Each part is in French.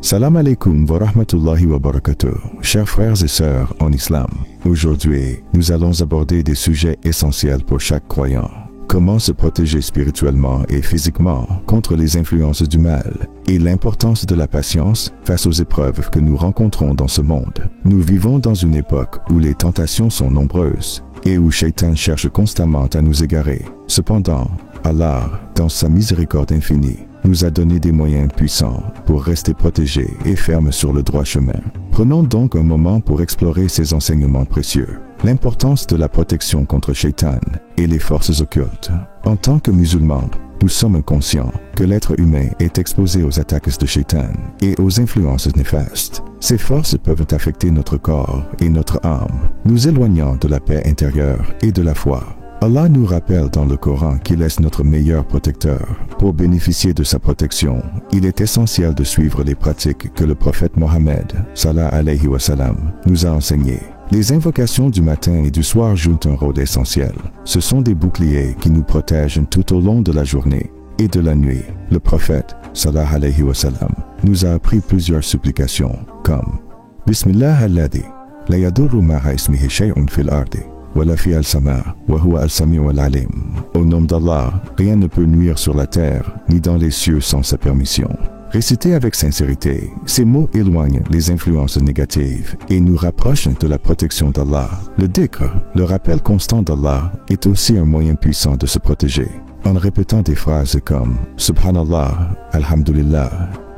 Salam alaikum wa rahmatullahi wa barakatuh, chers frères et sœurs en islam. Aujourd'hui, nous allons aborder des sujets essentiels pour chaque croyant. Comment se protéger spirituellement et physiquement contre les influences du mal et l'importance de la patience face aux épreuves que nous rencontrons dans ce monde. Nous vivons dans une époque où les tentations sont nombreuses et où Shaitan cherche constamment à nous égarer. Cependant, Allah, dans sa miséricorde infinie, nous a donné des moyens puissants pour rester protégés et fermes sur le droit chemin. Prenons donc un moment pour explorer ces enseignements précieux. L'importance de la protection contre Shaitan et les forces occultes. En tant que musulmans, nous sommes conscients que l'être humain est exposé aux attaques de Shaitan et aux influences néfastes. Ces forces peuvent affecter notre corps et notre âme, nous éloignant de la paix intérieure et de la foi. Allah nous rappelle dans le Coran qu'il est notre meilleur protecteur. Pour bénéficier de sa protection, il est essentiel de suivre les pratiques que le prophète Mohammed, sallallahu alayhi wa sallam, nous a enseignées. Les invocations du matin et du soir jouent un rôle essentiel. Ce sont des boucliers qui nous protègent tout au long de la journée et de la nuit. Le prophète, sallallahu alayhi wa sallam, nous a appris plusieurs supplications comme Bismillah alladhi la yadurru ma'a ismihi shay'un fil ardi wala fi al-sama wa huwa al-sami'u al-alim. Au nom d'Allah, rien ne peut nuire sur la terre ni dans les cieux sans sa permission. Réciter avec sincérité, ces mots éloignent les influences négatives et nous rapprochent de la protection d'Allah. Le dhikr, le rappel constant d'Allah, est aussi un moyen puissant de se protéger. En répétant des phrases comme Subhanallah, Alhamdulillah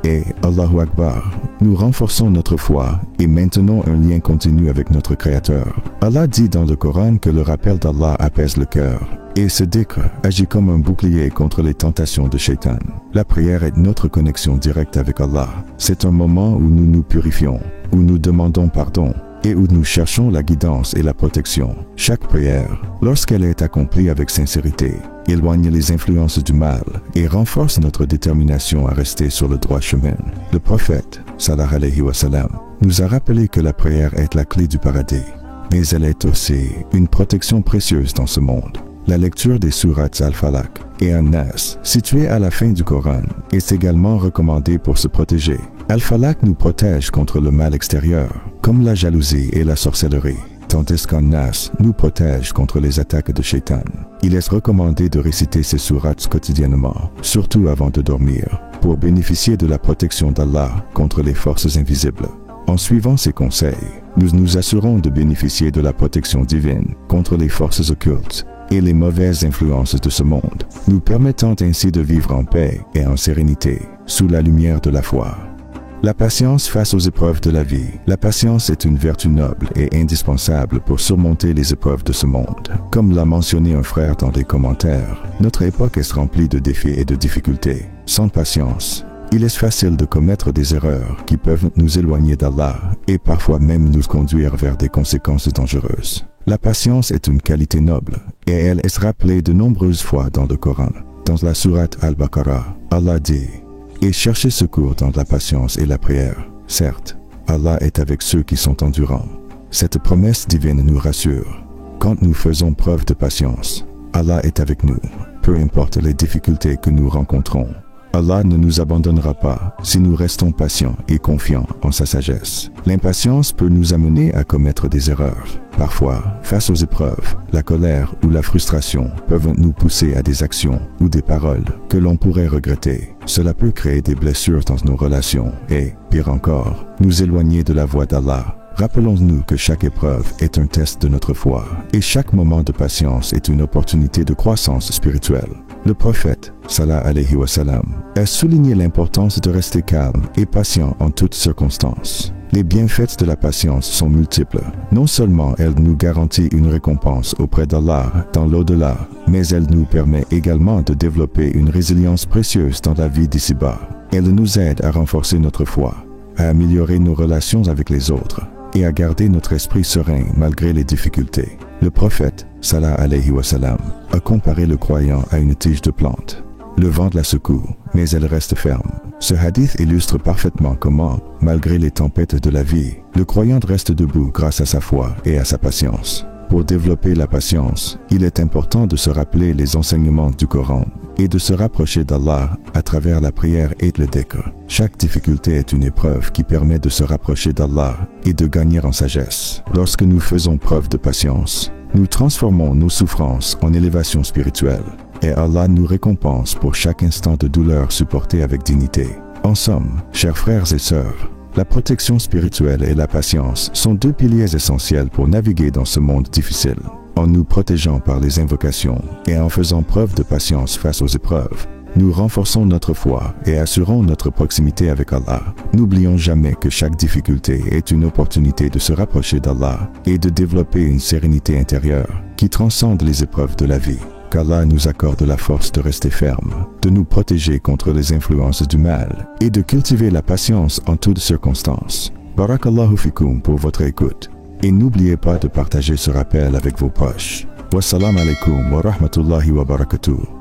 et Allahu Akbar, nous renforçons notre foi et maintenons un lien continu avec notre Créateur. Allah dit dans le Coran que le rappel d'Allah apaise le cœur. Et ce dhikr agit comme un bouclier contre les tentations de Shaitan. La prière est notre connexion directe avec Allah. C'est un moment où nous nous purifions, où nous demandons pardon et où nous cherchons la guidance et la protection. Chaque prière, lorsqu'elle est accomplie avec sincérité, éloigne les influences du mal et renforce notre détermination à rester sur le droit chemin. Le prophète, sallallahu alayhi wa sallam, nous a rappelé que la prière est la clé du paradis, mais elle est aussi une protection précieuse dans ce monde. La lecture des sourates Al-Falaq et An-Nas, situées à la fin du Coran, est également recommandée pour se protéger. Al-Falaq nous protège contre le mal extérieur, comme la jalousie et la sorcellerie, tandis qu'An-Nas nous protège contre les attaques de Shaitan. Il est recommandé de réciter ces sourates quotidiennement, surtout avant de dormir, pour bénéficier de la protection d'Allah contre les forces invisibles. En suivant ces conseils, nous nous assurons de bénéficier de la protection divine contre les forces occultes et les mauvaises influences de ce monde, nous permettant ainsi de vivre en paix et en sérénité, sous la lumière de la foi. La patience face aux épreuves de la vie. La patience est une vertu noble et indispensable pour surmonter les épreuves de ce monde. Comme l'a mentionné un frère dans les commentaires, notre époque est remplie de défis et de difficultés. Sans patience, il est facile de commettre des erreurs qui peuvent nous éloigner d'Allah et parfois même nous conduire vers des conséquences dangereuses. La patience est une qualité noble et elle est rappelée de nombreuses fois dans le Coran. Dans la sourate Al-Baqarah, Allah dit « Et cherchez secours dans la patience et la prière. Certes, Allah est avec ceux qui sont endurants. » Cette promesse divine nous rassure. Quand nous faisons preuve de patience, Allah est avec nous, peu importe les difficultés que nous rencontrons. Allah ne nous abandonnera pas si nous restons patients et confiants en sa sagesse. L'impatience peut nous amener à commettre des erreurs. Parfois, face aux épreuves, la colère ou la frustration peuvent nous pousser à des actions ou des paroles que l'on pourrait regretter. Cela peut créer des blessures dans nos relations et, pire encore, nous éloigner de la voie d'Allah. Rappelons-nous que chaque épreuve est un test de notre foi et chaque moment de patience est une opportunité de croissance spirituelle. Le prophète, sallallahu alayhi wa sallam, a souligné l'importance de rester calme et patient en toutes circonstances. Les bienfaits de la patience sont multiples. Non seulement elle nous garantit une récompense auprès d'Allah dans l'au-delà, mais elle nous permet également de développer une résilience précieuse dans la vie d'ici-bas. Elle nous aide à renforcer notre foi, à améliorer nos relations avec les autres et à garder notre esprit serein malgré les difficultés. Le prophète, sallallahu alayhi wa sallam, a comparé le croyant à une tige de plante. Le vent la secoue, mais elle reste ferme. Ce hadith illustre parfaitement comment, malgré les tempêtes de la vie, le croyant reste debout grâce à sa foi et à sa patience. Pour développer la patience, il est important de se rappeler les enseignements du Coran et de se rapprocher d'Allah à travers la prière et le dhikr. Chaque difficulté est une épreuve qui permet de se rapprocher d'Allah et de gagner en sagesse. Lorsque nous faisons preuve de patience, nous transformons nos souffrances en élévation spirituelle et Allah nous récompense pour chaque instant de douleur supporté avec dignité. En somme, chers frères et sœurs, la protection spirituelle et la patience sont deux piliers essentiels pour naviguer dans ce monde difficile. En nous protégeant par les invocations et en faisant preuve de patience face aux épreuves, nous renforçons notre foi et assurons notre proximité avec Allah. N'oublions jamais que chaque difficulté est une opportunité de se rapprocher d'Allah et de développer une sérénité intérieure qui transcende les épreuves de la vie. Qu'Allah nous accorde la force de rester ferme, de nous protéger contre les influences du mal et de cultiver la patience en toutes circonstances. Barakallahu fikum pour votre écoute. Et n'oubliez pas de partager ce rappel avec vos proches. Wassalamu alaikum wa rahmatullahi wa barakatuh.